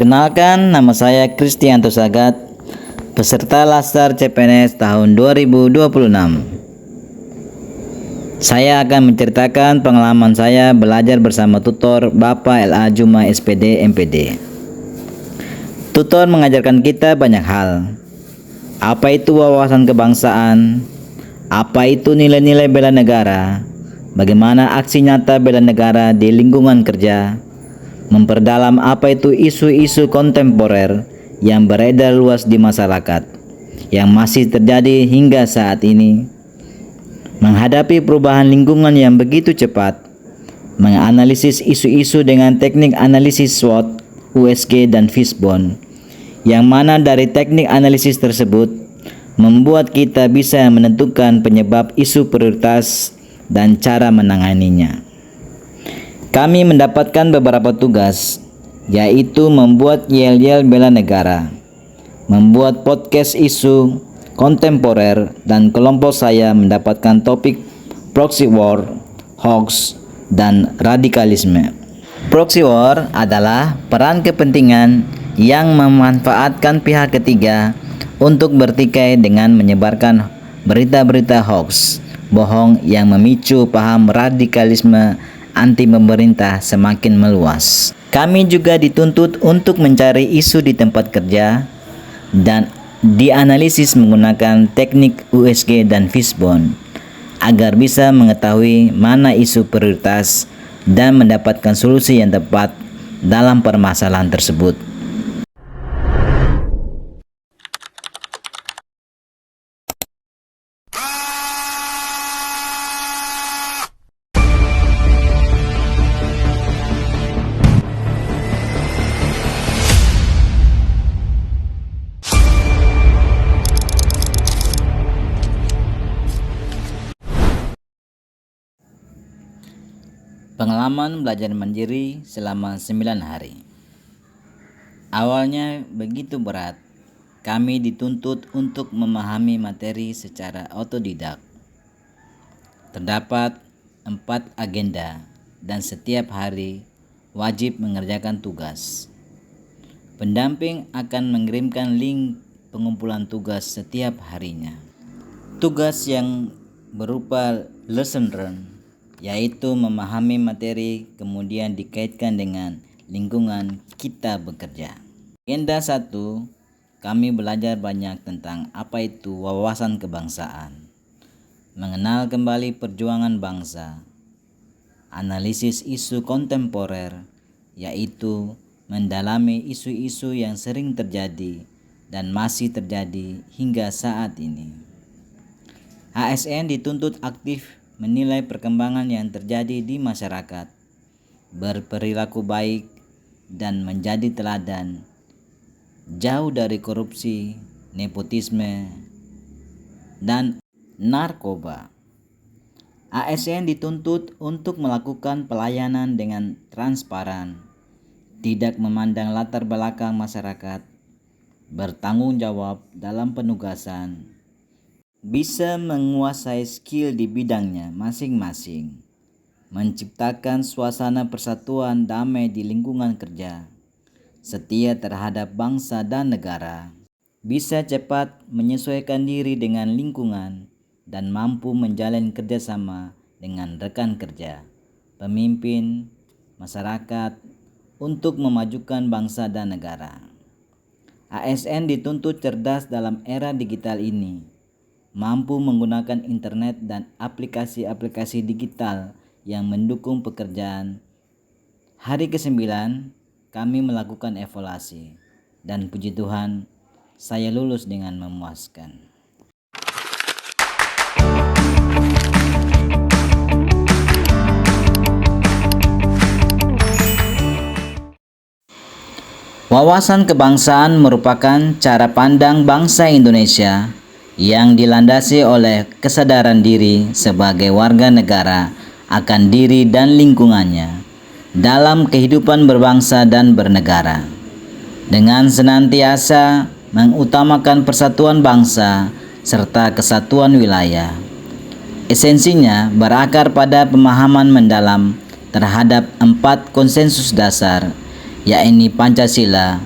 Perkenalkan, nama saya Kristianto Sagat, peserta Laskar CPNS tahun 2026. Saya akan menceritakan pengalaman saya belajar bersama tutor Bapak LA Juma SPD MPD. Tutor mengajarkan kita banyak hal. Apa itu wawasan kebangsaan? Apa itu nilai-nilai bela negara? Bagaimana aksi nyata bela negara di lingkungan kerja? Memperdalam apa itu isu-isu kontemporer yang beredar luas di masyarakat, yang masih terjadi hingga saat ini. Menghadapi perubahan lingkungan yang begitu cepat, menganalisis isu-isu dengan teknik analisis SWOT, USG, dan Fishbone, yang mana dari teknik analisis tersebut membuat kita bisa menentukan penyebab isu prioritas dan cara menanganinya. Kami mendapatkan beberapa tugas, yaitu membuat yel-yel bela negara, membuat podcast isu kontemporer, dan kelompok saya mendapatkan topik proxy war, hoax, dan radikalisme. Proxy war adalah peran kepentingan yang memanfaatkan pihak ketiga untuk bertikai dengan menyebarkan berita-berita hoax, bohong yang memicu paham radikalisme anti pemerintah semakin meluas. Kami juga dituntut untuk mencari isu di tempat kerja dan dianalisis menggunakan teknik USG dan Fishbone agar bisa mengetahui mana isu prioritas dan mendapatkan solusi yang tepat dalam permasalahan tersebut. Pengalaman belajar mandiri selama 9 hari. Awalnya begitu berat. Kami dituntut untuk memahami materi secara otodidak. Terdapat 4 agenda dan setiap hari wajib mengerjakan tugas. Pendamping akan mengirimkan link pengumpulan tugas setiap harinya. Tugas yang berupa lesson learned, yaitu memahami materi kemudian dikaitkan dengan lingkungan kita bekerja. Agenda 1, kami belajar banyak tentang apa itu wawasan kebangsaan, mengenal kembali perjuangan bangsa, analisis isu kontemporer, yaitu mendalami isu-isu yang sering terjadi dan masih terjadi hingga saat ini. ASN dituntut aktif menilai perkembangan yang terjadi di masyarakat, berperilaku baik dan menjadi teladan, jauh dari korupsi, nepotisme, dan narkoba. ASN dituntut untuk melakukan pelayanan dengan transparan, tidak memandang latar belakang masyarakat, bertanggung jawab dalam penugasan, bisa menguasai skill di bidangnya masing-masing, menciptakan suasana persatuan damai di lingkungan kerja, setia terhadap bangsa dan negara, bisa cepat menyesuaikan diri dengan lingkungan, dan mampu menjalin kerjasama dengan rekan kerja, pemimpin, masyarakat untuk memajukan bangsa dan negara. ASN dituntut cerdas dalam era digital ini, mampu menggunakan internet dan aplikasi-aplikasi digital yang mendukung pekerjaan. Hari ke-9, kami melakukan evaluasi, dan puji Tuhan, saya lulus dengan memuaskan. Wawasan kebangsaan merupakan cara pandang bangsa Indonesia yang dilandasi oleh kesadaran diri sebagai warga negara akan diri dan lingkungannya dalam kehidupan berbangsa dan bernegara, dengan senantiasa mengutamakan persatuan bangsa serta kesatuan wilayah. Esensinya berakar pada pemahaman mendalam terhadap 4 konsensus dasar, yakni Pancasila,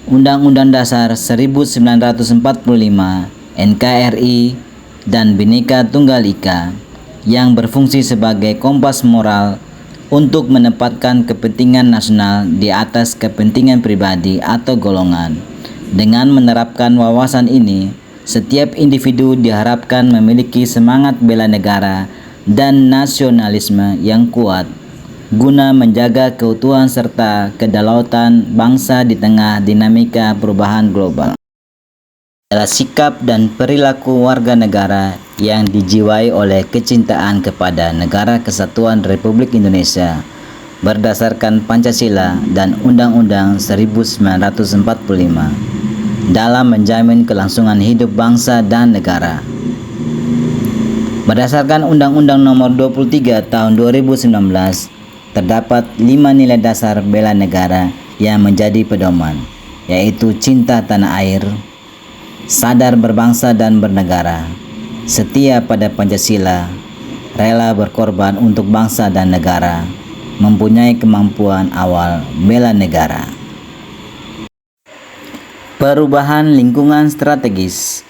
Undang-Undang Dasar 1945, NKRI, dan Bhinneka Tunggal Ika yang berfungsi sebagai kompas moral untuk menempatkan kepentingan nasional di atas kepentingan pribadi atau golongan. Dengan menerapkan wawasan ini, setiap individu diharapkan memiliki semangat bela negara dan nasionalisme yang kuat guna menjaga keutuhan serta kedaulatan bangsa di tengah dinamika perubahan global. Adalah sikap dan perilaku warga negara yang dijiwai oleh kecintaan kepada Negara Kesatuan Republik Indonesia berdasarkan Pancasila dan Undang-Undang 1945 dalam menjamin kelangsungan hidup bangsa dan negara. Berdasarkan Undang-Undang Nomor 23 Tahun 2019, terdapat 5 nilai dasar bela negara yang menjadi pedoman, yaitu cinta tanah air, sadar berbangsa dan bernegara, setia pada Pancasila, rela berkorban untuk bangsa dan negara, mempunyai kemampuan awal bela negara. Perubahan lingkungan strategis.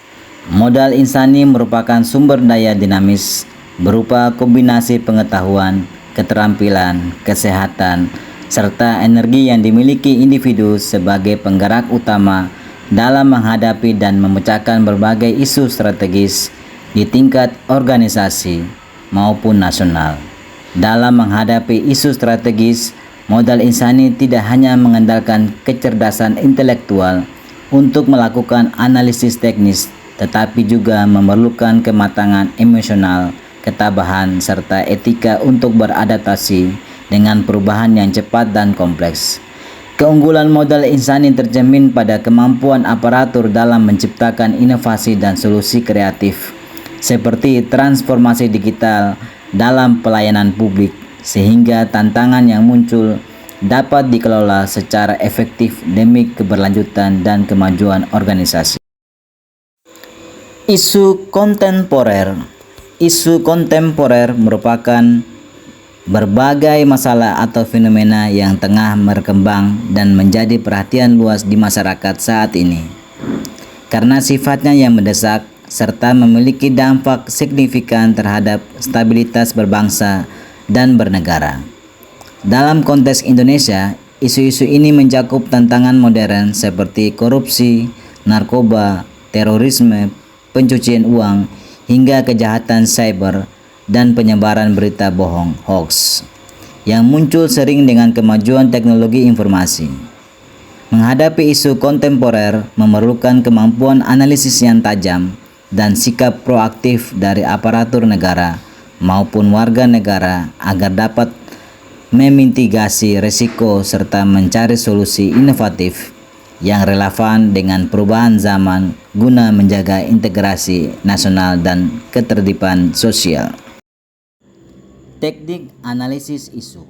Modal insani merupakan sumber daya dinamis berupa kombinasi pengetahuan, keterampilan, kesehatan, serta energi yang dimiliki individu sebagai penggerak utama dalam menghadapi dan memecahkan berbagai isu strategis di tingkat organisasi maupun nasional. Dalam menghadapi isu strategis, modal insani tidak hanya mengandalkan kecerdasan intelektual untuk melakukan analisis teknis, tetapi juga memerlukan kematangan emosional, ketabahan, serta etika untuk beradaptasi dengan perubahan yang cepat dan kompleks. Keunggulan modal insani tercermin pada kemampuan aparatur dalam menciptakan inovasi dan solusi kreatif, seperti transformasi digital dalam pelayanan publik, sehingga tantangan yang muncul dapat dikelola secara efektif demi keberlanjutan dan kemajuan organisasi. Isu kontemporer. Isu kontemporer merupakan berbagai masalah atau fenomena yang tengah berkembang dan menjadi perhatian luas di masyarakat saat ini. Karena sifatnya yang mendesak serta memiliki dampak signifikan terhadap stabilitas berbangsa dan bernegara. Dalam konteks Indonesia, isu-isu ini mencakup tantangan modern seperti korupsi, narkoba, terorisme, pencucian uang, hingga kejahatan cyber dan penyebaran berita bohong (hoax) yang muncul sering dengan kemajuan teknologi informasi. Menghadapi isu kontemporer memerlukan kemampuan analisis yang tajam dan sikap proaktif dari aparatur negara maupun warga negara agar dapat memitigasi risiko serta mencari solusi inovatif yang relevan dengan perubahan zaman guna menjaga integrasi nasional dan ketertiban sosial. Teknik analisis isu.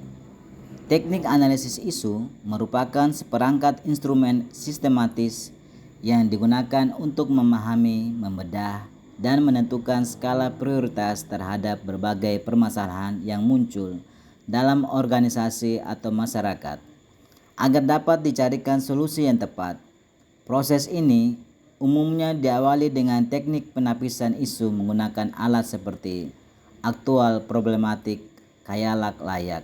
Teknik analisis isu merupakan seperangkat instrumen sistematis yang digunakan untuk memahami, membedah, dan menentukan skala prioritas terhadap berbagai permasalahan yang muncul dalam organisasi atau masyarakat, agar dapat dicarikan solusi yang tepat. Proses ini umumnya diawali dengan teknik penapisan isu menggunakan alat seperti aktual problematik khayalak layak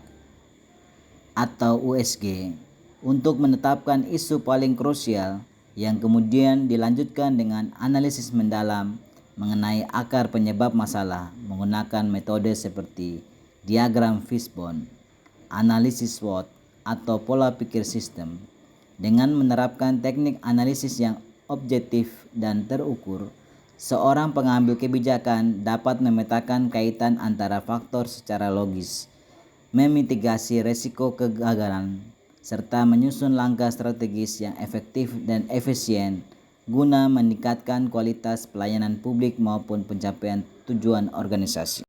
atau USG untuk menetapkan isu paling krusial yang kemudian dilanjutkan dengan analisis mendalam mengenai akar penyebab masalah menggunakan metode seperti diagram fishbone, analisis SWOT, atau pola pikir sistem. Dengan menerapkan teknik analisis yang objektif dan terukur, seorang pengambil kebijakan dapat memetakan kaitan antara faktor secara logis, memitigasi risiko kegagalan, serta menyusun langkah strategis yang efektif dan efisien guna meningkatkan kualitas pelayanan publik maupun pencapaian tujuan organisasi.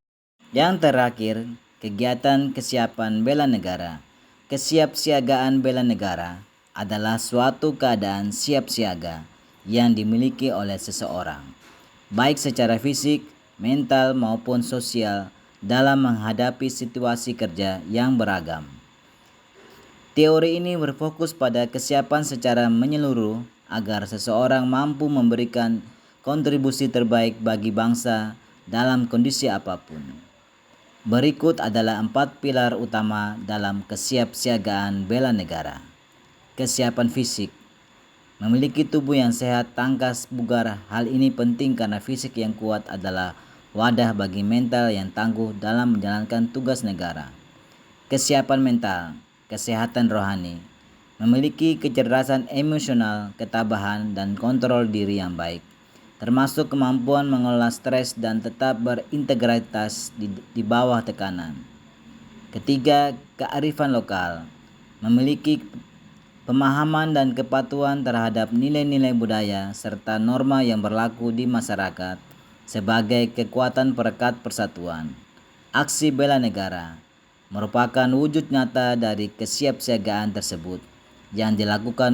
Yang terakhir, kegiatan kesiapan bela negara. Kesiapsiagaan bela negara adalah suatu keadaan siap siaga yang dimiliki oleh seseorang, baik secara fisik, mental maupun sosial, dalam menghadapi situasi kerja yang beragam. Teori ini berfokus pada kesiapan secara menyeluruh agar seseorang mampu memberikan kontribusi terbaik bagi bangsa dalam kondisi apapun. Berikut adalah 4 pilar utama dalam kesiapsiagaan bela negara. Kesiapan fisik. Memiliki tubuh yang sehat, tangkas, bugar. Hal ini penting karena fisik yang kuat adalah wadah bagi mental yang tangguh dalam menjalankan tugas negara. Kesiapan mental. Kesehatan rohani. Memiliki kecerdasan emosional, ketabahan, dan kontrol diri yang baik, termasuk kemampuan mengelola stres dan tetap berintegritas di bawah tekanan. Ketiga, kearifan lokal. Memiliki pemahaman dan kepatuhan terhadap nilai-nilai budaya serta norma yang berlaku di masyarakat sebagai kekuatan perekat persatuan. Aksi bela negara merupakan wujud nyata dari kesiapsiagaan tersebut yang dilakukan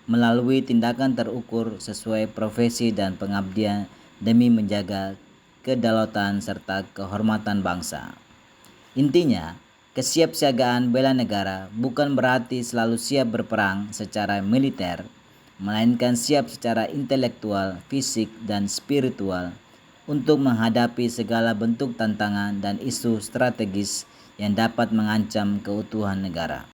melalui tindakan terukur sesuai profesi dan pengabdian demi menjaga kedaulatan serta kehormatan bangsa. Intinya, kesiapsiagaan bela negara bukan berarti selalu siap berperang secara militer, melainkan siap secara intelektual, fisik, dan spiritual untuk menghadapi segala bentuk tantangan dan isu strategis yang dapat mengancam keutuhan negara.